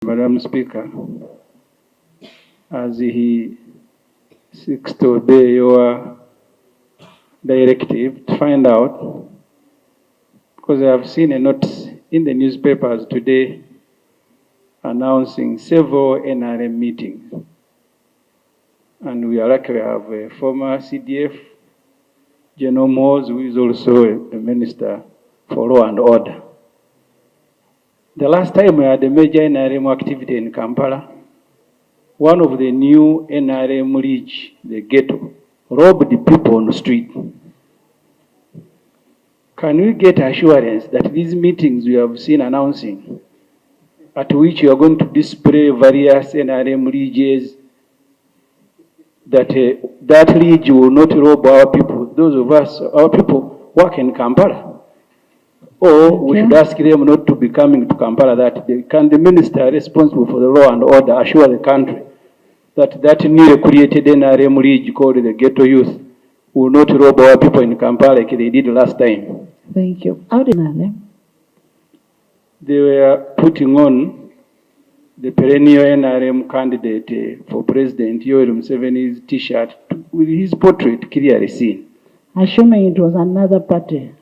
Madam Speaker, as he seeks to obey your directive to find out, because I have seen a notice in the newspapers today announcing several NRM meetings. And we are lucky we have a former CDF, General Moores, who is also a minister for law and order. The last time we had a major NRM activity in Kampala, one of the new NRM reach, the ghetto, robbed the people on the street. Can we get assurance that these meetings we have seen announcing, at which you are going to display various NRM regions, that that region will not rob our people, those of us, our people work in Kampala? Or we should ask them not to be coming to Kampala, that can the minister responsible for the law and order assure the country that that newly created NRM region called the ghetto youth will not rob our people in Kampala like they did last time? Thank you. How did NRM? They were putting on the perennial NRM candidate for President Yoweri Museveni's T-shirt with his portrait clearly seen. Assuming it was another party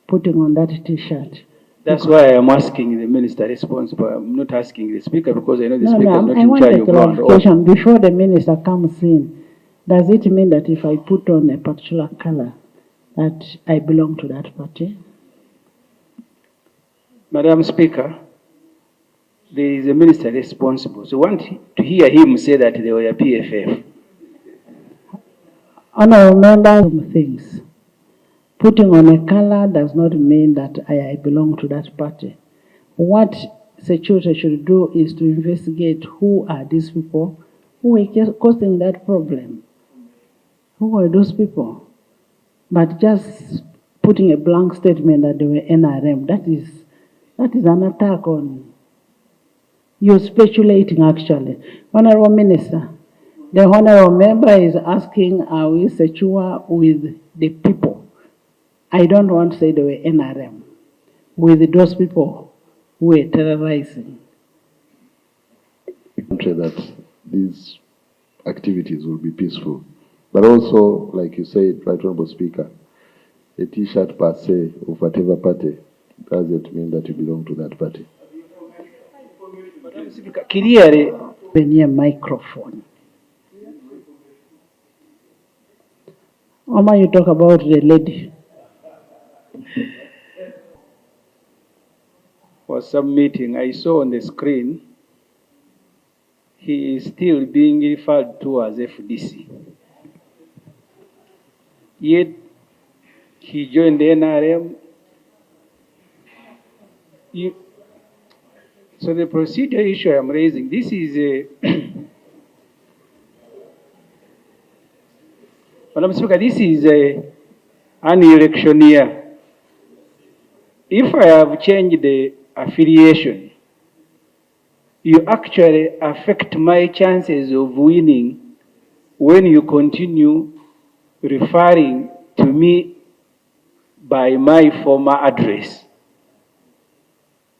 putting on that T-shirt. That's why I am asking the minister responsible. I'm not asking the speaker because I know the speaker is not I in want charge a of law and order. clarification. Before the minister comes in, does it mean that if I put on a particular color, that I belong to that party? Madam Speaker, there is a minister responsible. So I want to hear him say that they were a PFF. Honorable members, things. Putting on a color does not mean that I belong to that party. What security should do is to investigate who are these people who are causing that problem. Who are those people? But just putting a blank statement that they were NRM, that is an attack on, you're speculating actually. Honorable Minister, the honorable member is asking, are we secure with the people? I don't want to say they were NRM, with those people who were terrorizing. That these activities will be peaceful. But also, like you said, Right Honorable Speaker, a T-shirt per se of whatever party doesn't mean that you belong to that party. Clearly, Near microphone. Oma, you talk about the lady. For some meeting, I saw on the screen, he is still being referred to as FDC. Yet, he joined the NRM. So the procedure issue I'm raising, this is a, Madam Speaker, this is an electioneer. If I have changed the affiliation, you actually affect my chances of winning when you continue referring to me by my former address.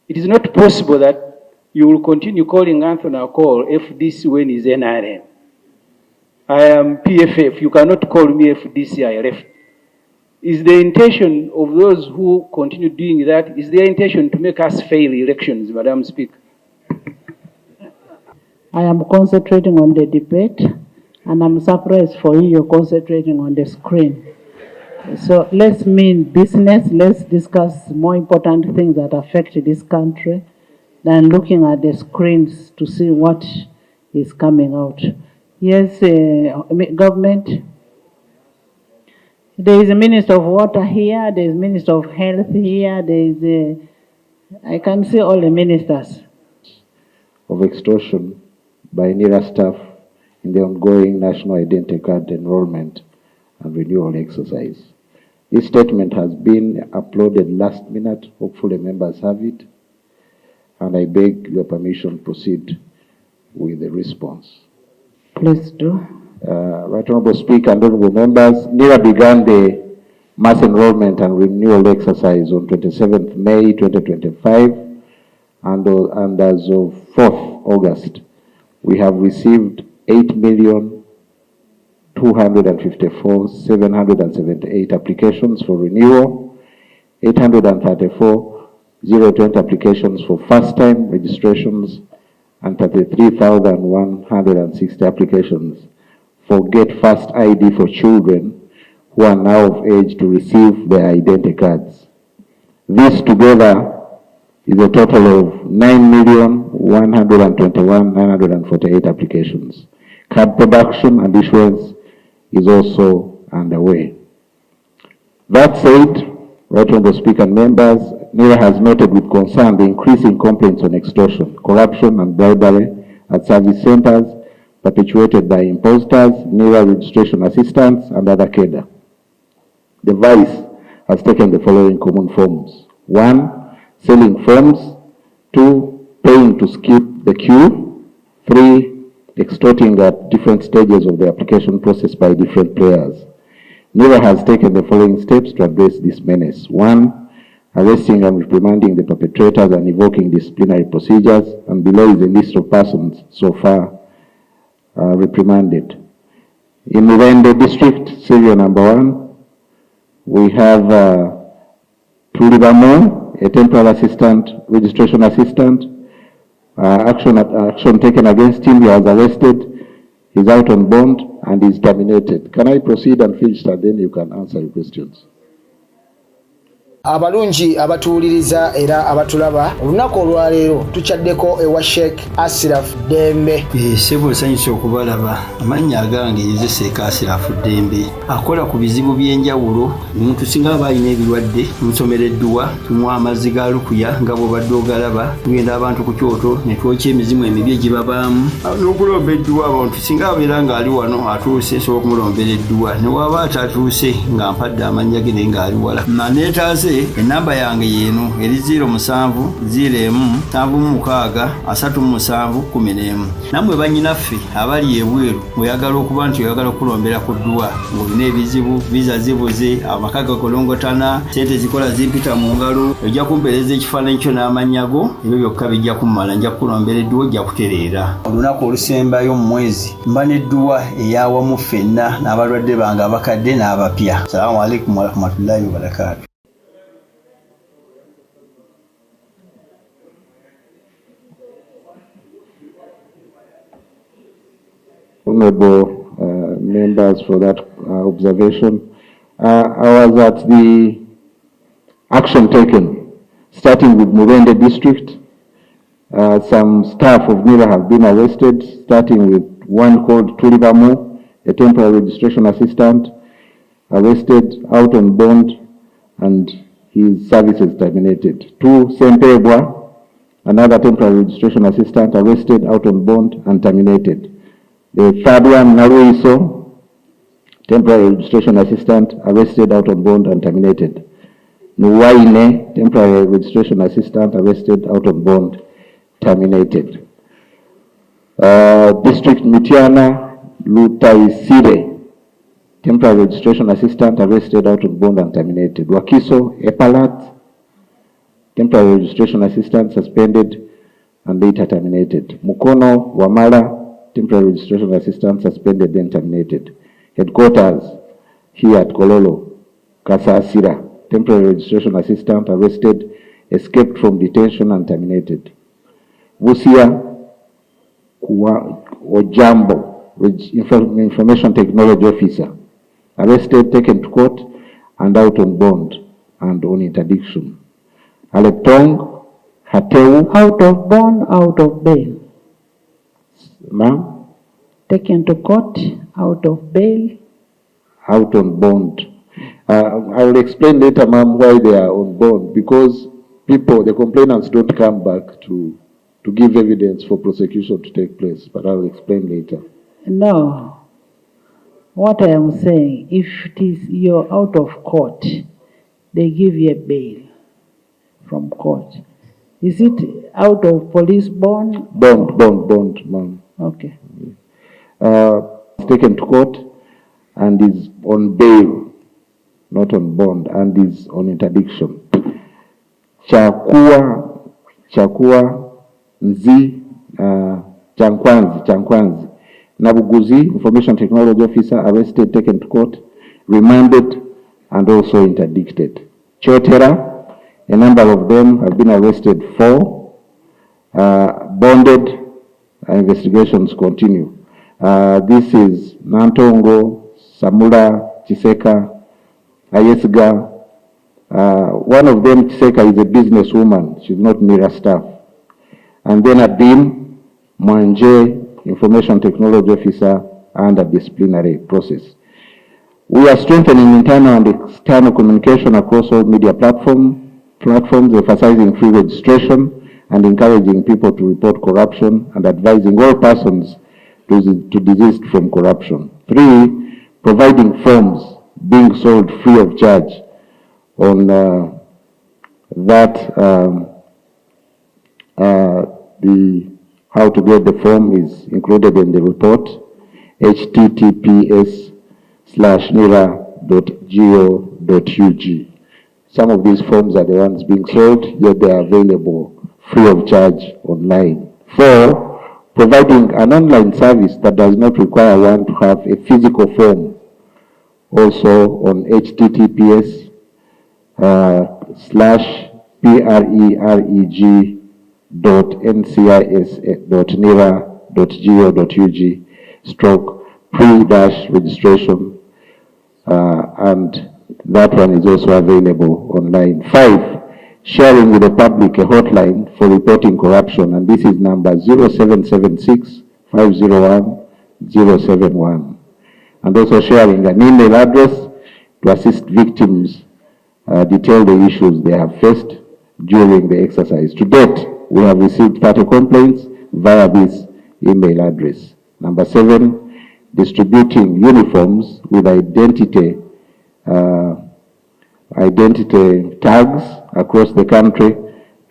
It is not possible that you will continue calling Anthony Akol FDC when he's NRM. I am PFF. You cannot call me FDC, I left. Is the intention of those who continue doing that, is their intention to make us fail elections, Madam Speaker? I am concentrating on the debate, and I'm surprised for you concentrating on the screen. So let's mean business, let's discuss more important things that affect this country than looking at the screens to see what is coming out. Yes, government. There is a Minister of Water here, there is Minister of Health here, there is I can see all the ministers. Of extortion by NERA staff in the ongoing National Identity Card enrollment and renewal exercise. This statement has been uploaded last minute. Hopefully members have it. And I beg your permission to proceed with the response. Please do. Right Honorable Speaker and honorable members, NERA began the mass enrollment and renewal exercise on 27th May 2025 and as of 4th August, we have received 8,254,778 applications for renewal, 834,020 applications for first-time registrations, and 33,160 applications for Get First ID for children who are now of age to receive their identity cards. This together is a total of 9,121,948 applications. Card production and issuance is also underway. That said, Right Honourable Speaker and members, NERA has noted with concern the increasing complaints on extortion, corruption and bribery at service centres perpetuated by imposters, NERA registration assistants and other cadre. The Vice has taken the following common forms. 1. Selling forms. 2. Paying to skip the queue. 3. Extorting at different stages of the application process by different players. NERA has taken the following steps to address this menace. 1. Arresting and reprimanding the perpetrators and invoking disciplinary procedures, and below is a list of persons so far reprimanded. In Mutuviire district, serial number 1, we have Tulibamo, a temporary assistant, registration assistant. Action taken against him. He was arrested. He's out on bond and is terminated. Can I proceed and finish that? Then you can answer your questions. Abalungi abatuuliriza era abatulaba olunaku olwaleero tuchaddeko ewa Sheikh Asiraf Dembe. Sebo sanyusa okubalaba amannya agange Seeka Asiraf Dembe akola ku bizibu by'enjawulo. Omuntu singa aba alina ebirwadde musomereddwa tunywa amazzi ga lukuya nga bw'obadde ogalaba, tugenda abantu ku kyoto ne twokya emizimu emibi egibabaamu n'okulombeddwa. Abantu singa abeera ng'ali wano atuuse sobola okumulombereddwa, ne waba atatuuse nga mpadde amannya ge naye ng'ali wala. Neetaase enamba yange yeno eri 0707363711. Namwe bannyinaffe abali ebweru oyagala okuba nti oyagala okulombera ku ddwa ng'olina ebizibu, viza zibuze, amaka gakolongotana, sente zikola zimpita mu ngalo, ojja kumpeereza ekifaananyi kyo n'amannya go, ebyo byokka bijja kummala, nja kukulombera edduwa, ojja kutereera. Olunaku olusembayo mu mwezi mba n'edduwa ey'awamu ffenna n'abalwadde bange abakadde n'abapya. Salaamu alaikum warahmatullahi wabarakatuh. Honorable members for that observation. I was at the action taken, starting with Mutuviire district. Some staff of NERA have been arrested, starting with one called Tulibamo, a temporary registration assistant, arrested, out on bond, and his services terminated. 2, Sempebwa, another temporary registration assistant, arrested, out on bond, and terminated. The third one, Naruiso, temporary registration assistant, arrested, out on bond, and terminated. Nuwaine, temporary registration assistant, arrested, out on bond, terminated. District Mitiana Lutaisire, temporary registration assistant, arrested, out on bond, and terminated. Wakiso Epalat, temporary registration assistant, suspended, and later terminated. Mukono Wamala, temporary registration assistant, suspended, then terminated. Headquarters here at Kololo, Kasasira, temporary registration assistant, arrested, escaped from detention, and terminated. Busia Ojambo, information technology officer, arrested, taken to court, and out on bond and on interdiction. Aleptong Hateu, Out of bond, out of bail. Ma'am? Taken to court, out of bail. Out on bond. I will explain later, ma'am, why they are on bond, because the complainants don't come back to give evidence for prosecution to take place, but I will explain later. No. What I am saying, if it is you're out of court, they give you a bail from court. Is it out of police bond? Bond, ma'am. Okay. Taken to court and is on bail, not on bond, and is on interdiction. Chakua Chakua, Nzi, Chankwanzi, Nabuguzi, Information Technology Officer, arrested, taken to court, remanded, and also interdicted. Chotera, a number of them have been arrested, 4, bonded, investigations continue. This is Nantongo, Samula, Chiseka, Ayesga. One of them, Chiseka, is a businesswoman. She's not NIRA staff. And then Adim, Mwanje, Information Technology Officer, under disciplinary process. We are strengthening internal and external communication across all media platforms, emphasizing free registration and encouraging people to report corruption and advising all persons to desist from corruption. 3, providing forms being sold free of charge. On how to get the form is included in the report, https://nira.go.ug. Some of these forms are the ones being sold, yet they are available free of charge online. 4, providing an online service that does not require one to have a physical form, also on https://preg.ncis.nira.go.ug/pre-registration, and that one is also available online. 5, sharing with the public a hotline for reporting corruption, and this is number 0776 501 071. And also sharing an email address to assist victims detail the issues they have faced during the exercise. To date, we have received 30 complaints via this email address. Number 7, distributing uniforms with identity tags across the country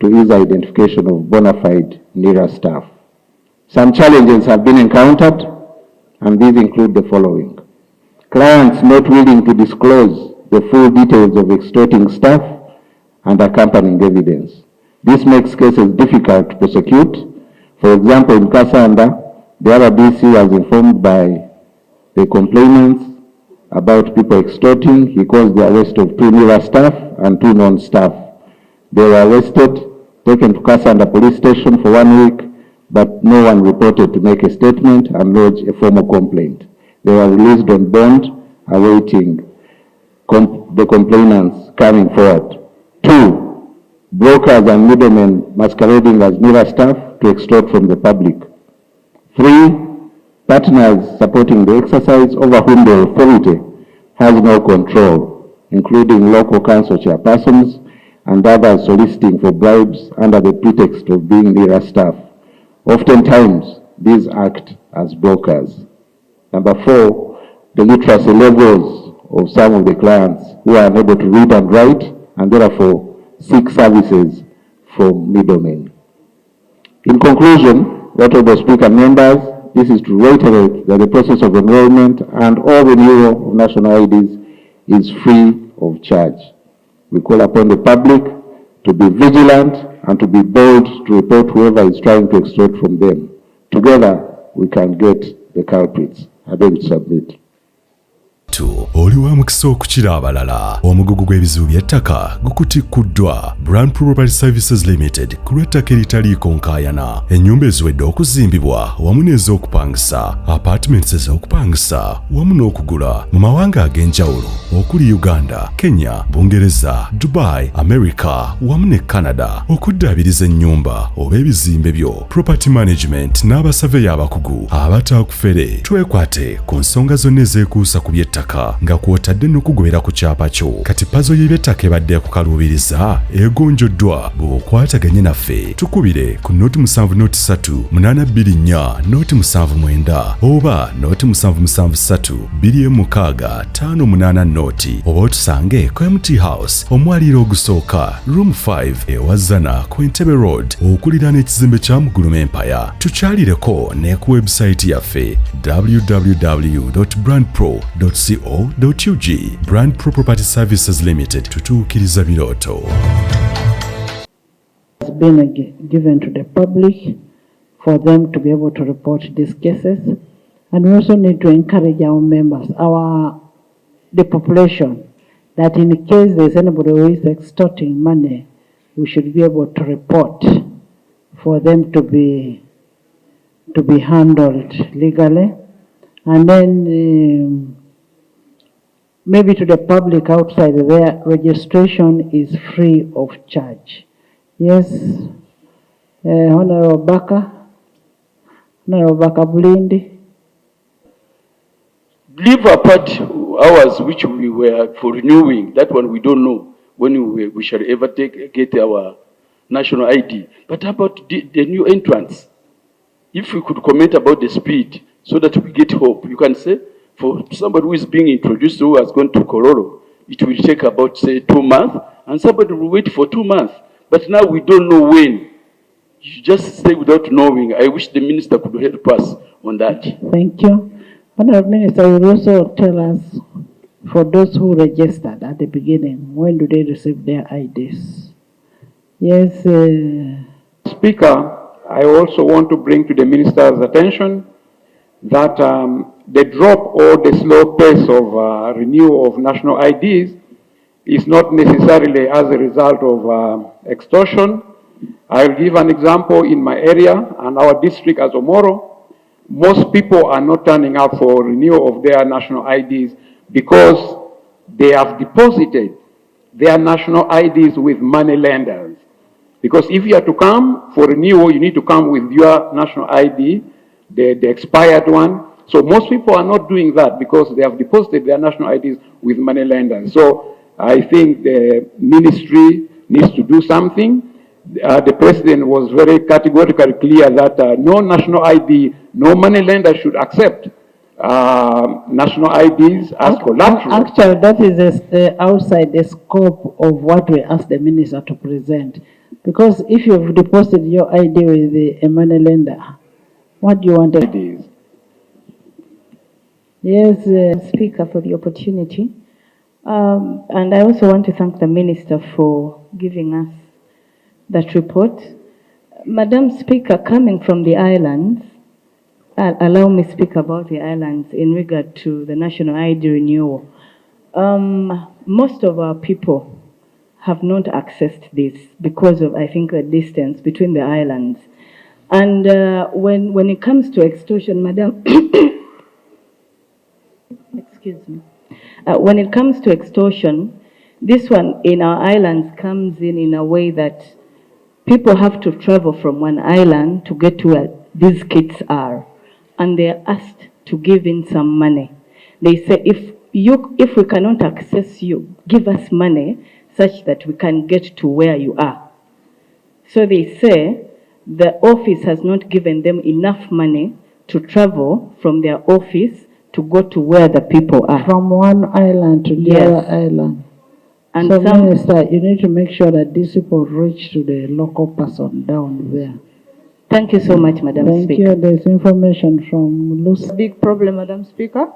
to ease identification of bona fide NIRA staff. Some challenges have been encountered, and these include the following. Clients not willing to disclose the full details of extorting staff and accompanying evidence. This makes cases difficult to prosecute. For example, in Kasanda, the RBC was informed by the complainants about people extorting. He caused the arrest of 2 NIRA staff and 2 non-staff. They were arrested, taken to Kasanda police station for 1 week, but no one reported to make a statement and lodge a formal complaint. They were released on bond, awaiting the complainants coming forward. 2, brokers and middlemen masquerading as NIRA staff to extort from the public. 3, partners supporting the exercise over whom the authority has no control, including local council chairpersons and others soliciting for bribes under the pretext of being NIRA staff. Oftentimes, these act as brokers. Number 4, the literacy levels of some of the clients who are unable to read and write and therefore seek services from middlemen. In conclusion, Honorable Speaker, members, this is to reiterate that the process of enrollment and all renewal of national IDs is free of charge. We call upon the public to be vigilant and to be bold to report whoever is trying to extort from them. Together, we can get the culprits. I beg to submit. Oli wa mukisa okukira abalala. Omugugu gw'ebizibu by'ettaka gukutikuddwa Brand Property Services Limited ku lw'ettaka eritaliiko nkaayana. Ennyumba eziwedde okuzimbibwa wamu n'ez'okupangisa, apartments ez'okupangisa wamu n'okugula mu mawanga ag'enjawulo okuli Uganda, Kenya, Bungereza, Dubai, America wamu ne Canada. Okuddaabiriza ennyumba oba ebizimbe byo, property management n'abasaveya abakugu abatakufere. Twekwate ku nsonga zonna ezeekuusa ku by'ettaka nga kw'otadde n'okugobera ku kyapa kyo. Kati pazo y'eby'ettaka ebadde kukaluubiriza egonjoddwa bw'okwataganye naffe. Tukubire ku noti 703 824 noti 79 oba noti 773 26 58 noti, oba otusange ku MT House omwaliiro ogusooka room 5 ewazana ku Entebbe Road okuliraana ekizimbe kya Muguluma Empire. Tukyalireko ne ku website yaffe www.brandpro.co.ug. Brand Pro Property Services Limited, tutuukiriza birooto. has been given to the public for them to be able to report these cases. And we also need to encourage our members, the population, that in case there's anybody who is extorting money, we should be able to report for them to be handled legally. And then maybe to the public outside there, registration is free of charge. Yes, Honorable Baka Bulindi. Leave apart hours which we were for renewing, that one we don't know when we shall ever get our national ID. But about the new entrants, if we could comment about the speed so that we get hope, you can say for somebody who is being introduced who has gone to Kororo, it will take about, say, 2 months, and somebody will wait for 2 months. But now we don't know when. You just say without knowing. I wish the minister could help us on that. Thank you. Honorable Minister, you will also tell us, for those who registered at the beginning, when do they receive their IDs? Yes. Speaker, I also want to bring to the minister's attention that the drop or the slow pace of renewal of national IDs is not necessarily as a result of extortion. I'll give an example in my area and our district as Omoro. Most people are not turning up for renewal of their national IDs because they have deposited their national IDs with money lenders. Because if you are to come for renewal, you need to come with your national ID, the expired one. So most people are not doing that because they have deposited their national IDs with money lenders. So I think the ministry needs to do something. The president was very categorically clear that no national ID, no money lender should accept national IDs as collateral. Actually, that is outside the scope of what we asked the minister to present. Because if you've deposited your ID with a money lender, what do you want? IDs. Yes, Speaker, for the opportunity. And I also want to thank the Minister for giving us that report. Madam Speaker, coming from the islands, allow me to speak about the islands in regard to the national ID renewal. Most of our people have not accessed this because of, I think, the distance between the islands. And when it comes to extortion, Madam, excuse me. When it comes to extortion, this one in our islands comes in a way that people have to travel from one island to get to where these kids are. And they're asked to give in some money. They say, if we cannot access you, give us money such that we can get to where you are. So they say the office has not given them enough money to travel from their office to go to where the people are. From one island to the other island. And so, Minister, you need to make sure that these people reach to the local person down there. Thank you so much, Madam Speaker. Thank you. There's information from Lucy. Big problem, Madam Speaker.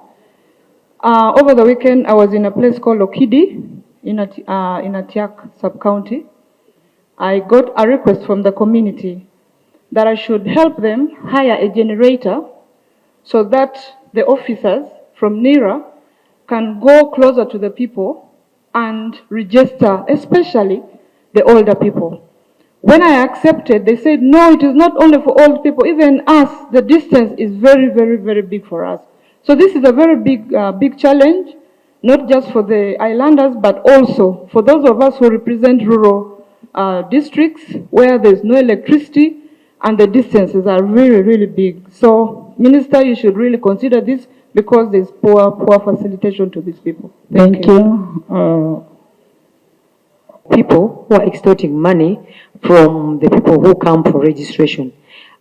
Over the weekend, I was in a place called Okidi in Atiak sub-county. I got a request from the community that I should help them hire a generator so that the officers from NIRA can go closer to the people and register, especially the older people. When I accepted, they said, no, it is not only for old people, even us, the distance is very, very, very big for us. So this is a very big challenge, not just for the islanders, but also for those of us who represent rural districts where there's no electricity and the distances are really, really big. So, Minister, you should really consider this because there's poor facilitation to these people. Thank you. People who are extorting money from the people who come for registration.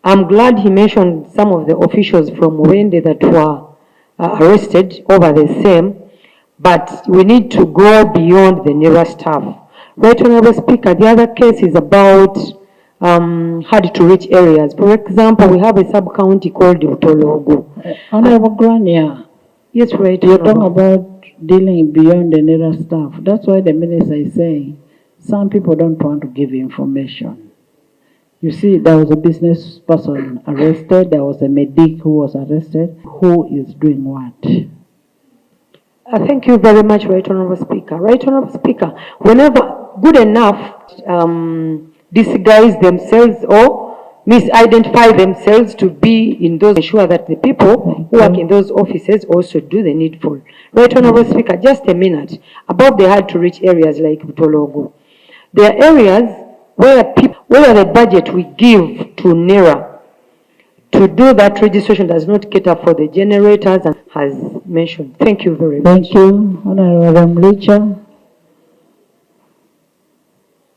I'm glad he mentioned some of the officials from Wende that were arrested over the same, but we need to go beyond the NIRA staff. Right, Honorable Speaker, the other case is about hard to reach areas. For example, we have a sub-county called Utologu. Honorable Grania. Yes, right. You're talking about dealing beyond the NIRA staff. That's why the minister is saying some people don't want to give information. You see, there was a business person arrested, there was a medic who was arrested. Who is doing what? Thank you very much, Right Honourable Speaker. Right Honourable Speaker, whenever good enough disguise themselves or misidentify themselves to be in those, ensure that the people who work in those offices also do the needful. Right Honourable Speaker, just a minute, about the hard to reach areas like Butologo. There are areas where the budget we give to NERA to do that registration does not cater for the generators and has mentioned. Thank you very much. Thank you, Honorable Mlicha.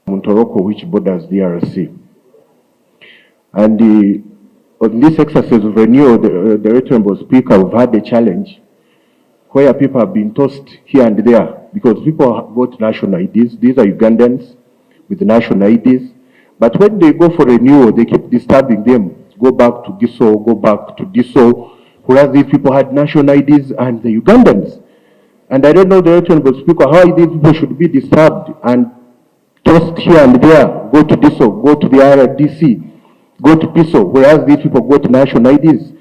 Mutuviire-Ebya, which borders DRC. And on this exercise of renewal, the Right Honourable Speaker, we've had a challenge where people have been tossed here and there because people have got national IDs. These are Ugandans with national IDs. But when they go for renewal, they keep disturbing them. Go back to Giso, go back to Giso, whereas these people had national IDs and the Ugandans. And I don't know, the Right Honourable Speaker, how these people should be disturbed and tossed here and there. Go to Giso, go to the RDC, go to Piso, whereas these people go to national IDs.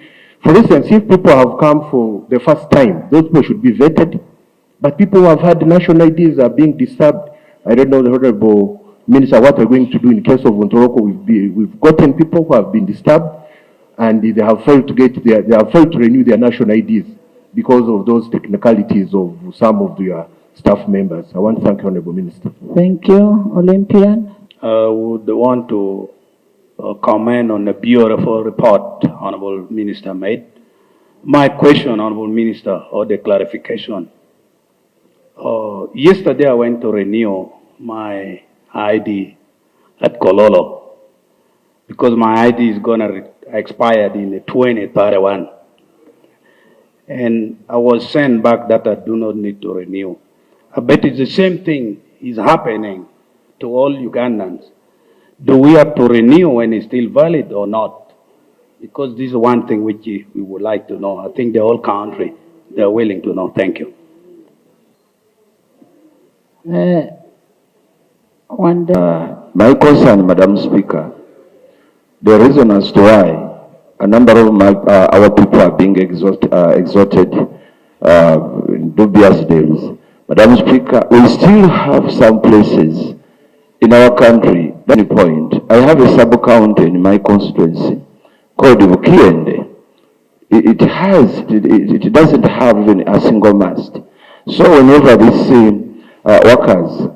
For instance, if people have come for the first time, those people should be vetted. But people who have had national IDs are being disturbed. I don't know, the Honourable Minister, what we're going to do in case of Mutuviire-Ebya. We've gotten people who have been disturbed and they have failed to renew their national IDs because of those technicalities of some of their staff members. I want to thank you, Honourable Minister. Thank you, Olympian. I would want to comment on the beautiful report Honourable Minister made. My question, Honourable Minister, or the clarification. Yesterday I went to renew my ID at Kololo because my ID is going to expire in 2031. And I was sent back that I do not need to renew. I bet it's the same thing is happening to all Ugandans. Do we have to renew when it's still valid or not? Because this is one thing which we would like to know. I think the whole country, they're willing to know. Thank you. My concern, Madam Speaker, the reason as to why a number of our people are being exhorted in dubious deals. Madam Speaker, we still have some places in our country. At any point, I have a sub-county in my constituency called Mutuviire-Ebya. It doesn't have even a single mast. So whenever these workers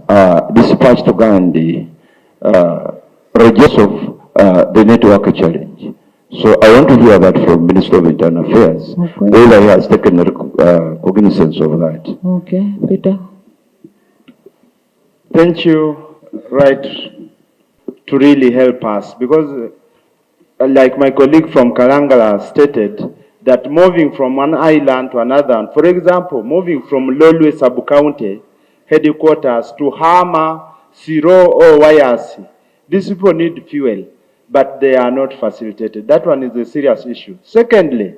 dispatched to Gandhi, regists of the network challenge. So I want to hear that from Minister of Internal Affairs, whether he has taken cognizance of that. Okay, Peter. Thank you, Right, to really help us, because like my colleague from Kalangala stated, that moving from one island to another, for example, moving from Lolwe sub-county headquarters to Hama, Siro or Wayasi, these people need fuel, but they are not facilitated. That one is a serious issue. Secondly,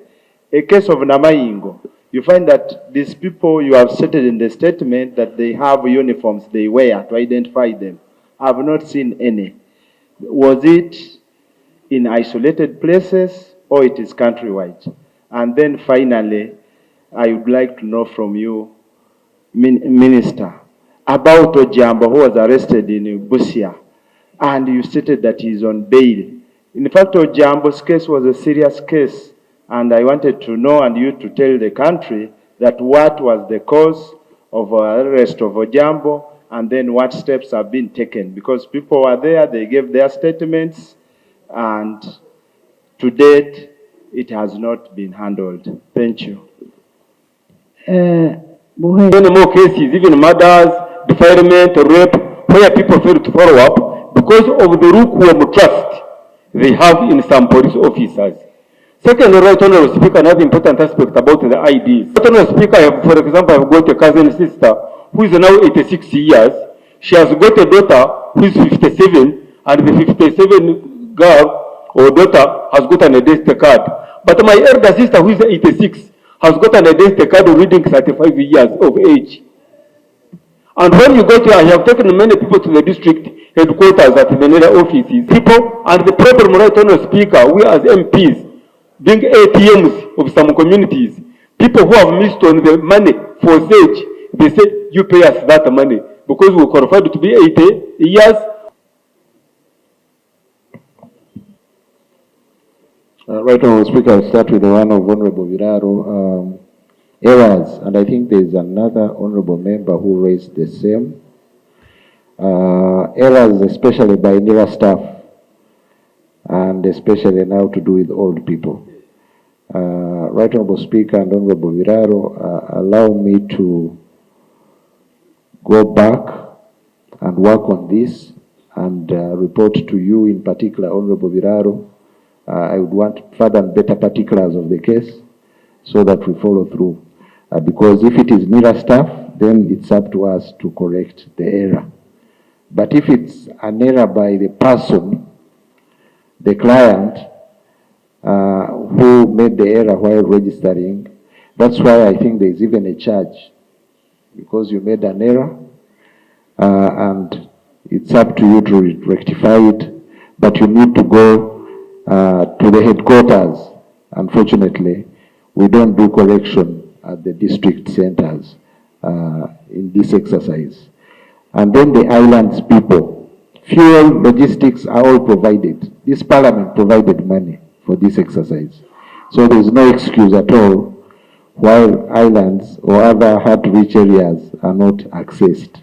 a case of Namayingo, you find that these people, you have stated in the statement that they have uniforms they wear to identify them. I have not seen any. Was it in isolated places or it is countrywide? And then finally, I would like to know from you, Minister, about Ojambo who was arrested in Busia, and you stated that he is on bail. In fact, Ojambo's case was a serious case, and I wanted to know and you to tell the country that what was the cause of arrest of Ojambo, and then what steps have been taken, because people were there, they gave their statements, and to date, it has not been handled. Thank you. Many more cases, even murders, defilement, rape, where people fail to follow up because of the lukewarm trust they have in some police officers. Secondly, Right Honourable Speaker, another important aspect about the IDs. Right Honourable Speaker, for example, I have got a cousin sister who is now 86 years. She has got a daughter who is 57, and the 57 girl or daughter has got an identity card. But my elder sister, who is 86, has got an identity card reading 35 years of age. And when you go to, I have taken many people to the district, headquarters at the NERA offices. People, and the problem, right, Honourable Speaker, we as MPs, being ATMs of some communities, people who have missed on the money for sage, they say, you pay us that money because we qualified to be 80 years. Right, Honourable Speaker, I'll start with the one of Honourable Viraro. Errors, and I think there is another honourable member who raised the same. Errors, especially by NERA staff, and especially now to do with old people. Right, Honourable Speaker and Honourable Viraro, allow me to go back and work on this and report to you in particular, Honourable Viraro. I would want further and better particulars of the case so that we follow through. Because if it is NERA staff, then it's up to us to correct the error. But if it's an error by the person, the client, who made the error while registering, that's why I think there's even a charge. Because you made an error, and it's up to you to rectify it, but you need to go to the headquarters. Unfortunately, we don't do correction at the district centers in this exercise. And then the islands people, fuel, logistics are all provided. This parliament provided money for this exercise. So there's no excuse at all while islands or other hard-to-reach areas are not accessed.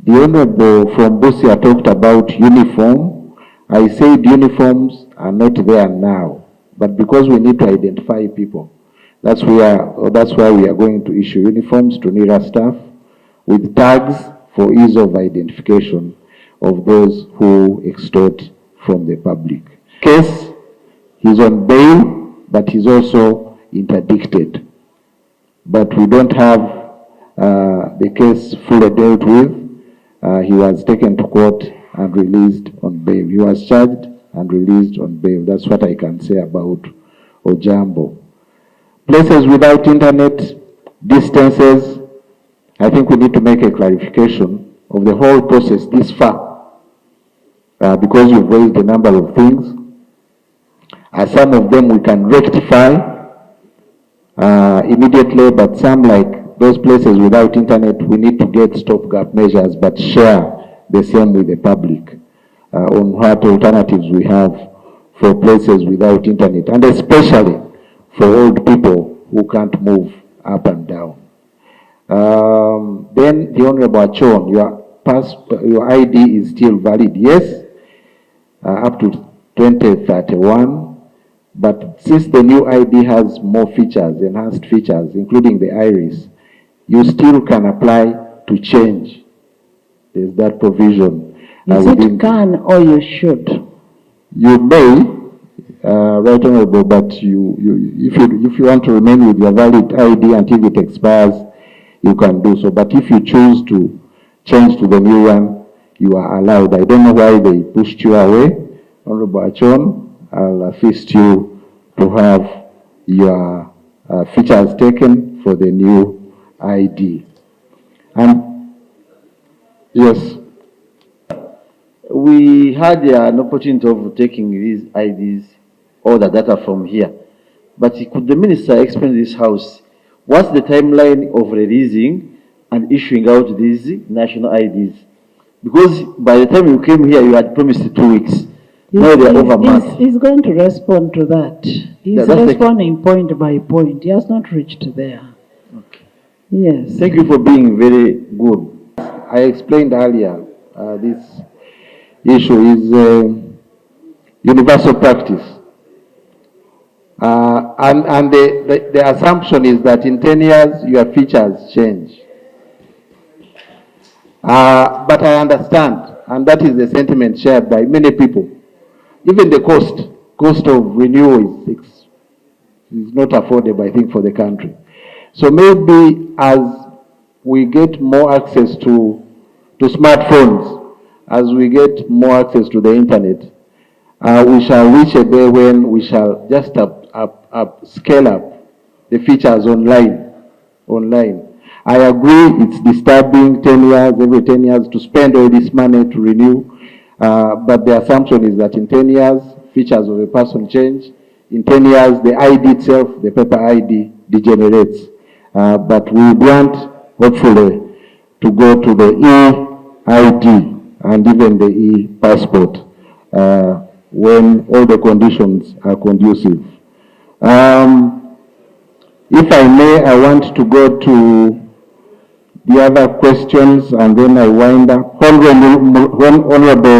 The Honourable from Busia talked about uniform. I said uniforms are not there now, but because we need to identify people, that's why we are going to issue uniforms to NERA staff with tags for ease of identification of those who extort from the public. Case, he's on bail, but he's also interdicted. But we don't have the case fully dealt with. He was taken to court and released on bail. He was charged and released on bail. That's what I can say about Ojambo. Places without internet, distances, I think we need to make a clarification of the whole process this far, because you've raised a number of things. Some of them we can rectify immediately, but some, like those places without internet, we need to get stopgap measures, but share the same with the public on what alternatives we have for places without internet, and especially for old people who can't move up and down. Then the Honourable Achon, your ID is still valid, yes, up to 2031, but since the new ID has more features, enhanced features, including the iris, you still can apply to change. There's that provision. Is it can or you should? You may, Right Honourable, but if you want to remain with your valid ID until it expires, you can do so. But if you choose to change to the new one, you are allowed. I don't know why they pushed you away, Honourable Achon. I'll assist you to have your features taken for the new ID. And yes. We had an opportunity of taking these IDs, all the data from here. But could the minister explain this house? What's the timeline of releasing and issuing out these national IDs? Because by the time you came here, you had promised 2 weeks. Now they are over months. He's going to respond to that. He's responding point by point. He has not reached there. Okay. Yes. Thank you for being very good. I explained earlier, this issue is universal practice. And the assumption is that in 10 years, your features change. But I understand, and that is the sentiment shared by many people. Even the cost of renewal is not affordable, I think, for the country. So maybe as we get more access to smartphones, as we get more access to the internet, we shall reach a day when we shall just scale up the features online. I agree it's disturbing 10 years, every 10 years to spend all this money to renew, but the assumption is that in 10 years, features of a person change. In 10 years, the ID itself, the paper ID, degenerates. But we want, hopefully, to go to the e-ID and even the e-passport when all the conditions are conducive. If I may, I want to go to the other questions and then I wind up. Honorable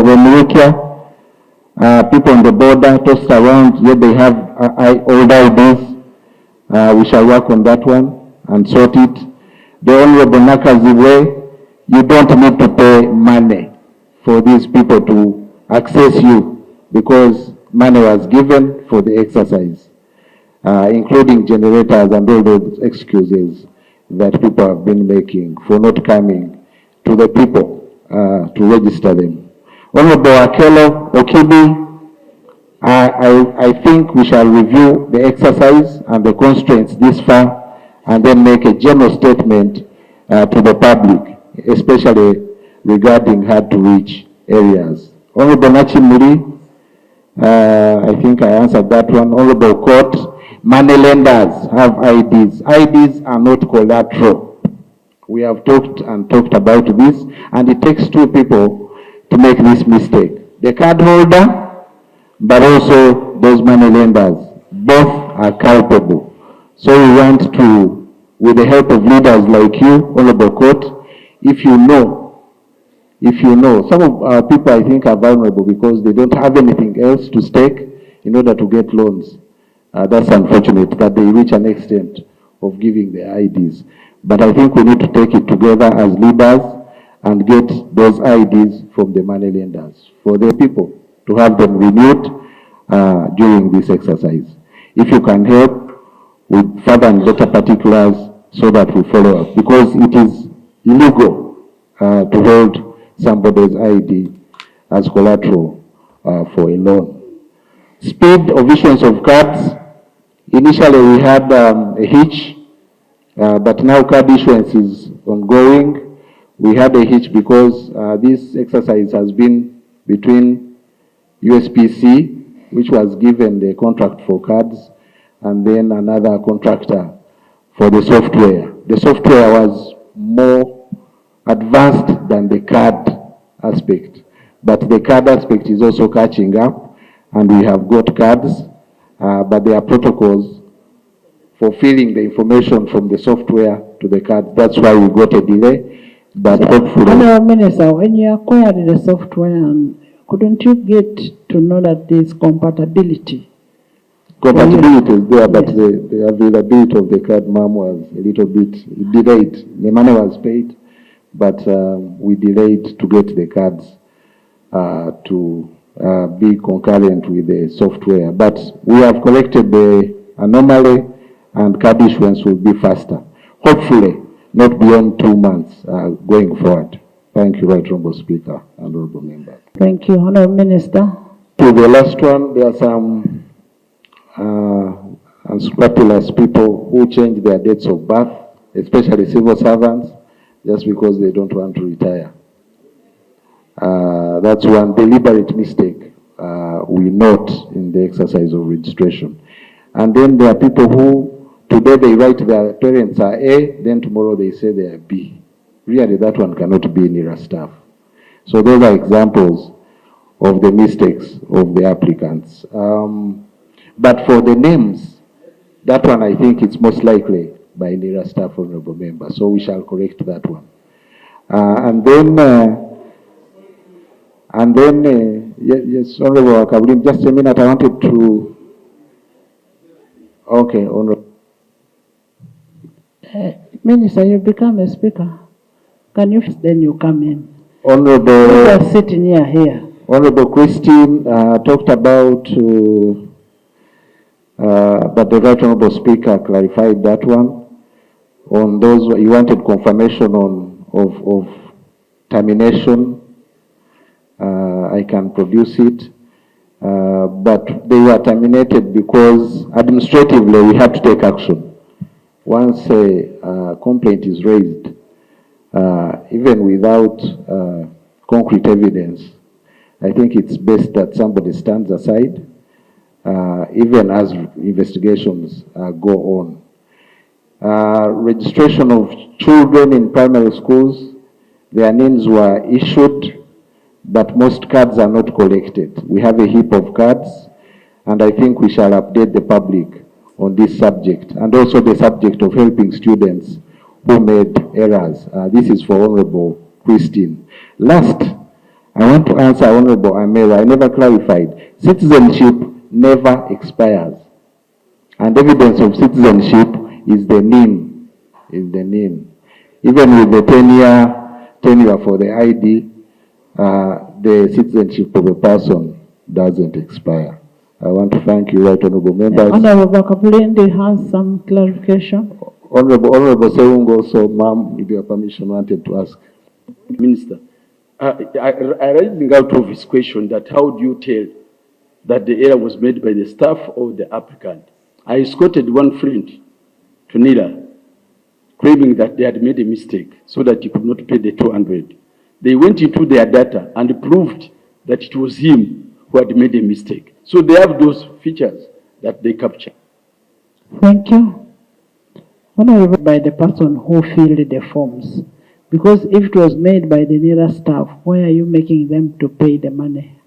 Eyenkya, people on the border tossed around, yet they have old IDs. We shall work on that one and sort it. The Honorable Nakaziwe, you don't need to pay money for these people to access you because money was given for the exercise, including generators and all those excuses that people have been making for not coming to the people to register them. Honorable Akelo Okibi, I think we shall review the exercise and the constraints this far and then make a general statement to the public, especially regarding hard-to-reach areas. Honorable Nachimuri, I think I answered that one. Honorable Court, money lenders have IDs. IDs are not collateral. We have talked about this, and it takes two people to make this mistake. The card holder, but also those money lenders. Both are culpable. So we want to, with the help of leaders like you, Honorable Court, if you know, some of our people I think are vulnerable because they don't have anything else to stake in order to get loans. That's unfortunate that they reach an extent of giving their IDs. But I think we need to take it together as leaders and get those IDs from the money lenders for the people to have them renewed during this exercise. If you can help with further and better particulars so that we follow up, because it is illegal to hold somebody's ID as collateral for a loan. Speed of issuance of cards. Initially we had a hitch, but now card issuance is ongoing. We had a hitch because this exercise has been between USPC, which was given the contract for cards, and then another contractor for the software. The software was more advanced than the card aspect, but the card aspect is also catching up, and we have got cards, but there are protocols for feeding the information from the software to the card. That's why we got a delay, but hopefully... Honorable Minister, when you acquired the software, couldn't you get to know that there's compatibility? Compatibility is there, but the availability of the card, ma'am, was a little bit delayed. The money was paid, but we delayed to get the cards to be concurrent with the software. But we have corrected the anomaly, and card issuance will be faster. Hopefully, not beyond 2 months going forward. Thank you, Right Honourable Speaker and Honourable Members. Thank you, Honourable Minister. To the last one, there are some unscrupulous people who change their dates of birth, especially civil servants, just because they don't want to retire. That's one deliberate mistake we note in the exercise of registration. And then there are people who, today they write their parents are A, then tomorrow they say they are B. Really, that one cannot be NIRA staff. So those are examples of the mistakes of the applicants. But for the names, that one I think it's most likely by NIRA staff, Honourable Member. So we shall correct that one. And then, yes, Honourable Kabulim, just a minute, I wanted to, okay, Honourable. Minister, you become a speaker. Can you, then you come in. Honourable. You are sitting here. Honourable Christine talked about, but the Right Honourable Speaker clarified that one. On those, you wanted confirmation of termination. I can produce it. But they were terminated because administratively we had to take action. once a complaint is raised, even without concrete evidence, I think it's best that somebody stands aside, even as investigations go on. Registration of children in primary schools, their names were issued, but most cards are not collected. We have a heap of cards, and I think we shall update the public on this subject, and also the subject of helping students who made errors. This is for Honorable Christine. Last, I want to answer Honorable Amera. I never clarified. Citizenship never expires. And evidence of citizenship is the name. Even with the tenure for the ID, the citizenship of a person doesn't expire. I want to thank you, Right Honorable Members. Honorable Kapulindi has some clarification. Honorable Seungo, also, ma'am, with your permission, wanted to ask. Minister, I raising out of his question that how do you tell that the error was made by the staff or the applicant? I escorted one friend to Nila, claiming that they had made a mistake so that he could not pay the 200. They went into their data and proved that it was him who had made a mistake. So they have those features that they capture. Thank you. Honorable, by the person who filled the forms. Because if it was made by the NERA staff, why are you making them to pay the money?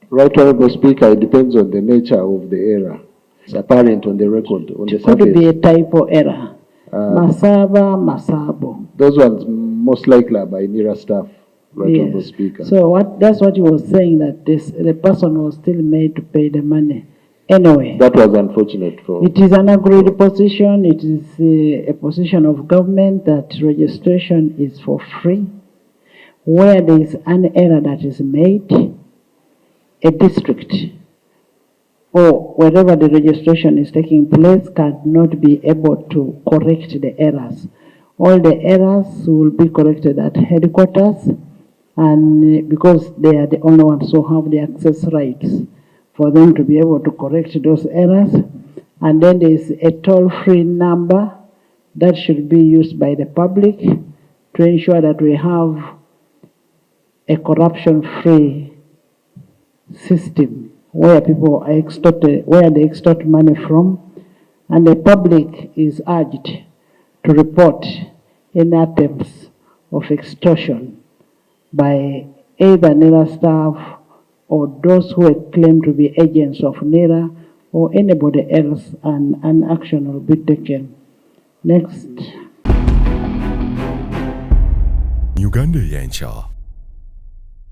Right Honorable Speaker, it depends on the nature of the error. It's apparent on the record, on the surface. It could be a typo error. Masabo. Those ones most likely are by NERA staff, Right Honorable Speaker. So that's what he was saying, that the person was still made to pay the money. Anyway. That was unfortunate for... It is an agreed position. It is a position of government that registration is for free. Where there is an error that is made, a district or wherever the registration is taking place cannot be able to correct the errors. All the errors will be corrected at headquarters, and because they are the only ones who have the access rights for them to be able to correct those errors. And then there is a toll-free number that should be used by the public to ensure that we have a corruption-free system where people are extorted, where they extort money from, and the public is urged to report any attempts of extortion by either NERA staff or those who claim to be agents of NERA or anybody else, and an action will be taken. Next. Uganda Eyenkya,